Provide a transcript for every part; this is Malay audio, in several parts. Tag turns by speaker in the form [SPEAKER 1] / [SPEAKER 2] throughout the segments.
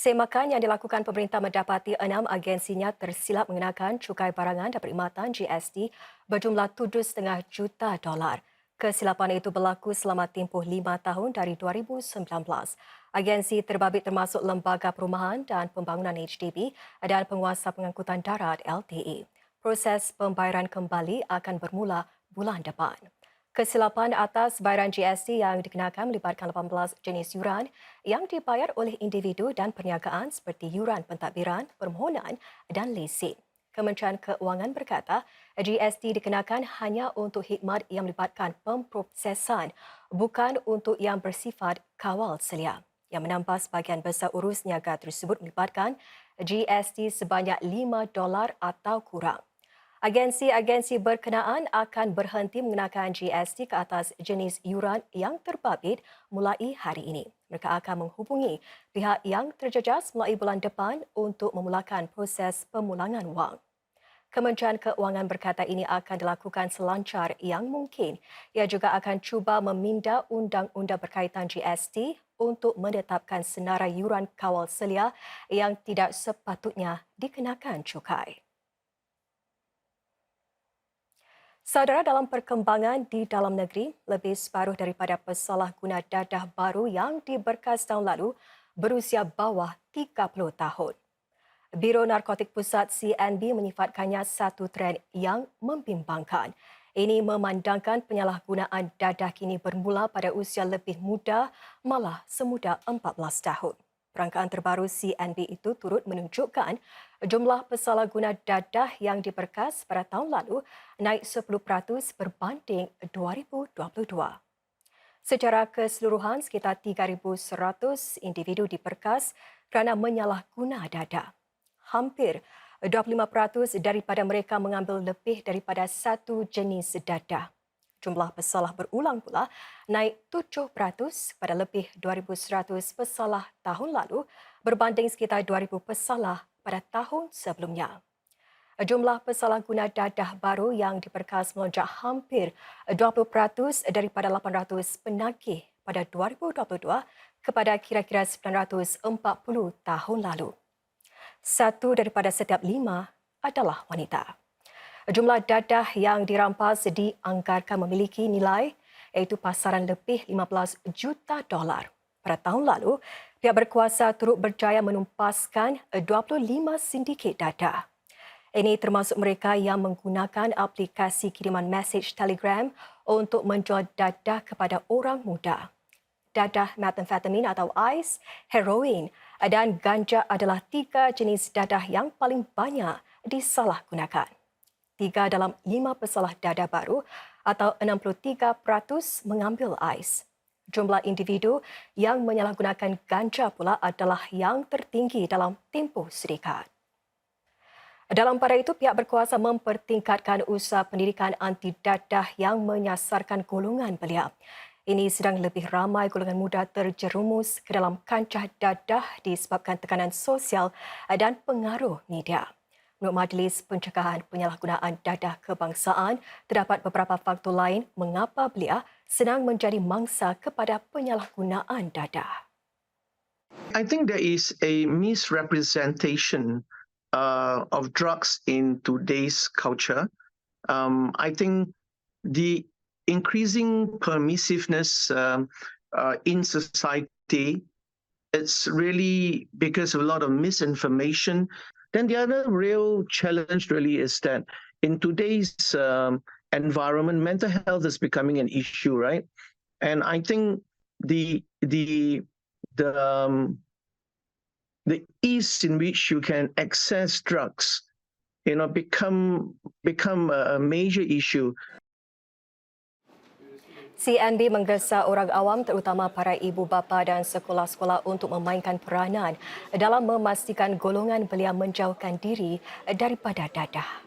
[SPEAKER 1] Semakan yang dilakukan pemerintah mendapati 6 agensinya tersilap mengenakan cukai barangan dan perkhidmatan GST berjumlah $7.5 juta. Kesilapan itu berlaku selama tempoh 5 tahun dari 2019. Agensi terbabit termasuk Lembaga Perumahan dan Pembangunan HDB dan Penguasa Pengangkutan Darat LTA. Proses pembayaran kembali akan bermula bulan depan. Kesilapan atas bayaran GST yang dikenakan melibatkan 18 jenis yuran yang dibayar oleh individu dan perniagaan seperti yuran pentadbiran, permohonan dan lesen. Kementerian Keuangan berkata, GST dikenakan hanya untuk khidmat yang melibatkan pemprosesan, bukan untuk yang bersifat kawal selia. Yang menambah sebahagian besar urus niaga tersebut melibatkan GST sebanyak $5 atau kurang. Agensi-agensi berkenaan akan berhenti mengenakan GST ke atas jenis yuran yang terbabit mulai hari ini. Mereka akan menghubungi pihak yang terjejas mulai bulan depan untuk memulakan proses pemulangan wang. Kementerian Keuangan berkata ini akan dilakukan selancar yang mungkin. Ia juga akan cuba meminda undang-undang berkaitan GST untuk menetapkan senarai yuran kawal selia yang tidak sepatutnya dikenakan cukai. Saudara, dalam perkembangan di dalam negeri, lebih separuh daripada pesalah guna dadah baru yang diberkas tahun lalu berusia bawah 30 tahun. Biro Narkotik Pusat CNB menyifatkannya satu trend yang membimbangkan. Ini memandangkan penyalahgunaan dadah kini bermula pada usia lebih muda, malah semuda 14 tahun. Perangkaan terbaru CNB itu turut menunjukkan jumlah pesalahguna dadah yang diberkas pada tahun lalu naik 10% berbanding 2022. Secara keseluruhan, sekitar 3,100 individu diberkas kerana menyalahguna dadah. Hampir 25% daripada mereka mengambil lebih daripada satu jenis dadah. Jumlah pesalah berulang pula naik 7% pada lebih 2,100 pesalah tahun lalu berbanding sekitar 2,000 pesalah pada tahun sebelumnya. Jumlah pesalah guna dadah baru yang diberkas melonjak hampir 20% daripada 800 penagih pada 2022 kepada kira-kira 940 tahun lalu. Satu daripada setiap 5 adalah wanita. Jumlah dadah yang dirampas dianggarkan memiliki nilai iaitu pasaran lebih $15 juta. Pada tahun lalu, pihak berkuasa turut berjaya menumpaskan 25 sindiket dadah. Ini termasuk mereka yang menggunakan aplikasi kiriman mesej Telegram untuk menjual dadah kepada orang muda. Dadah metamfetamin atau ais, heroin dan ganja adalah 3 jenis dadah yang paling banyak disalahgunakan. 3 dalam 5 pesalah dadah baru atau 63% mengambil ais. Jumlah individu yang menyalahgunakan ganja pula adalah yang tertinggi dalam tempoh sedekat. Dalam pada itu, pihak berkuasa mempertingkatkan usaha pendidikan anti dadah yang menyasarkan golongan belia. Ini sedang lebih ramai golongan muda terjerumus ke dalam kancah dadah disebabkan tekanan sosial dan pengaruh media. Menurut Majlis Pencegahan Penyalahgunaan Dadah Kebangsaan, terdapat beberapa faktor lain mengapa belia senang menjadi mangsa kepada penyalahgunaan dadah.
[SPEAKER 2] I think there is a misrepresentation of drugs in today's culture. I think the increasing permissiveness in society, it's really because of a lot of misinformation. Then the other real challenge really is that in today's environment, mental health is becoming an issue, right? And I think the ease in which you can access drugs, become a major issue.
[SPEAKER 1] CNB menggesa orang awam terutama para ibu bapa dan sekolah-sekolah untuk memainkan peranan dalam memastikan golongan belia menjauhkan diri daripada dadah.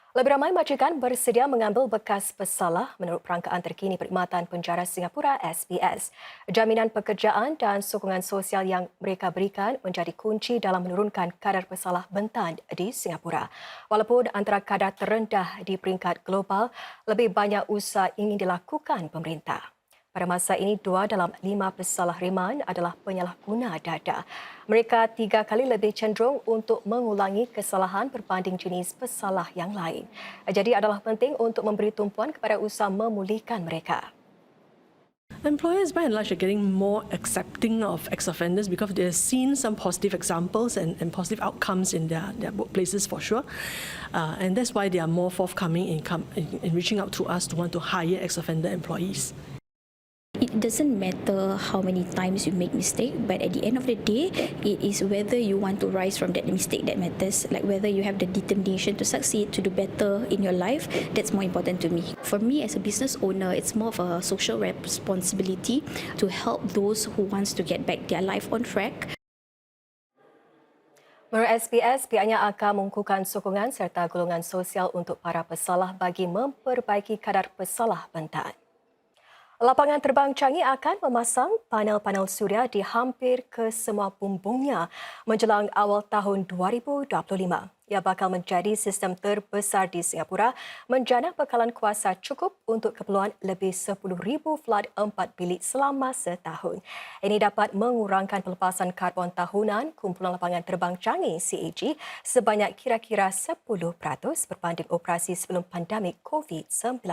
[SPEAKER 1] Lebih ramai majikan bersedia mengambil bekas pesalah menurut perangkaan terkini Perkhidmatan Penjara Singapura SPS. Jaminan pekerjaan dan sokongan sosial yang mereka berikan menjadi kunci dalam menurunkan kadar pesalah bentan di Singapura. Walaupun antara kadar terendah di peringkat global, lebih banyak usaha ingin dilakukan pemerintah. Pada masa ini, 2 dalam 5 pesalah reman adalah penyalahguna data. Mereka 3 kali lebih cenderung untuk mengulangi kesalahan berbanding jenis pesalah yang lain. Jadi adalah penting untuk memberi tumpuan kepada usaha memulihkan mereka.
[SPEAKER 3] Employers, by and large, are getting more accepting of ex-offenders because they've seen some positive examples and positive outcomes in their workplaces for sure. And that's why they are more forthcoming in reaching out to us to want to hire ex-offender employees.
[SPEAKER 4] It doesn't matter how many times you make mistake, but at the end of the day, it is whether you want to rise from that mistake that matters. Like whether you have the determination to succeed, to do better in your life, that's more important to me. For me as a business owner, it's more of a social responsibility to help those who wants to get back their life on track.
[SPEAKER 1] Menurut SBS, pihaknya akan mengukuhkan sokongan serta golongan sosial untuk para pesalah bagi memperbaiki kadar pesalah bentan. Lapangan terbang Changi akan memasang panel-panel suria di hampir ke semua bumbungnya menjelang awal tahun 2025. Ia bakal menjadi sistem terbesar di Singapura menjana bekalan kuasa cukup untuk keperluan lebih 10,000 flight 4 bilik selama setahun. Ini dapat mengurangkan pelepasan karbon tahunan kumpulan lapangan terbang Changi CAG sebanyak kira-kira 10% berbanding operasi sebelum pandemik COVID-19.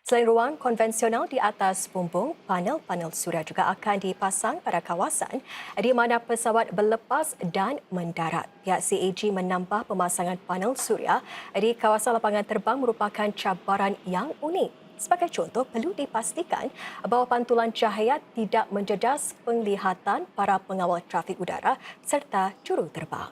[SPEAKER 1] Selain ruang konvensional di atas bumbung, panel-panel suria juga akan dipasang pada kawasan di mana pesawat berlepas dan mendarat. Pihak CAG menambah pemasangan panel suria di kawasan lapangan terbang merupakan cabaran yang unik. Sebagai contoh, perlu dipastikan bahawa pantulan cahaya tidak menjejas penglihatan para pengawal trafik udara serta juru terbang.